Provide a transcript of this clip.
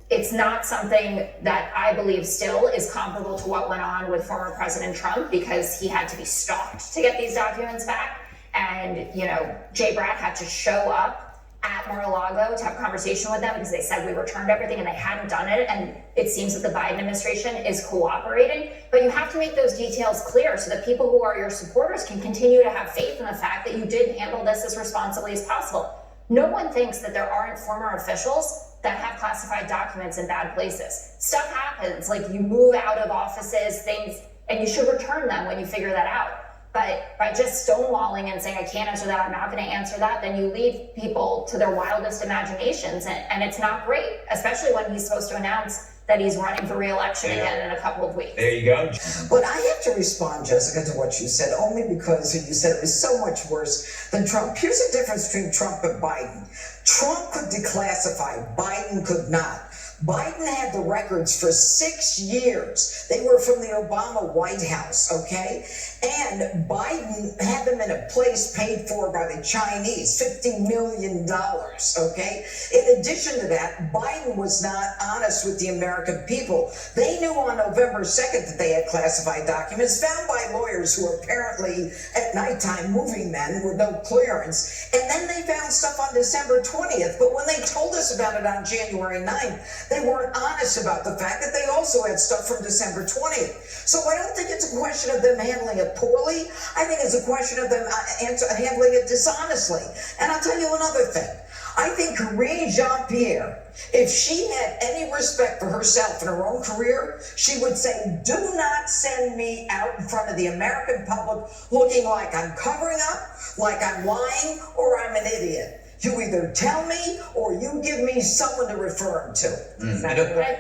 It's not something that I believe still is comparable to what went on with former President Trump, because he had to be stalked to get these documents back. And, Jay Bratt had to show up at Mar-a-Lago to have a conversation with them because they said we returned everything and they hadn't done it. And it seems that the Biden administration is cooperating. But you have to make those details clear so that people who are your supporters can continue to have faith in the fact that you did handle this as responsibly as possible. No one thinks that there aren't former officials that have classified documents in bad places. Stuff happens, like you move out of offices, things, and you should return them when you figure that out. But by just stonewalling and saying, I can't answer that, I'm not gonna answer that, then you leave people to their wildest imaginations, and it's not great, especially when he's supposed to announce that he's running for re-election again in a couple of weeks. There you go. But I have to respond, Jessica, to what you said, only because you said it was so much worse than Trump. Here's the difference between Trump and Biden. Trump could declassify, Biden could not. Biden had the records for 6 years. They were from the Obama White House, okay? And Biden had them in a place paid for by the Chinese, $50 million, okay? In addition to that, Biden was not honest with the American people. They knew on November 2nd that they had classified documents found by lawyers who were apparently at nighttime moving men with no clearance. And then they found stuff on December 20th. But when they told us about it on January 9th, they weren't honest about the fact that they also had stuff from December 20th. So I don't think it's a question of them handling it poorly. I think it's a question of them handling it dishonestly. And I'll tell you another thing. I think Karine Jean-Pierre, if she had any respect for herself and her own career, she would say, do not send me out in front of the American public looking like I'm covering up, like I'm lying, or I'm an idiot. You either tell me or you give me someone to refer him to. Exactly right.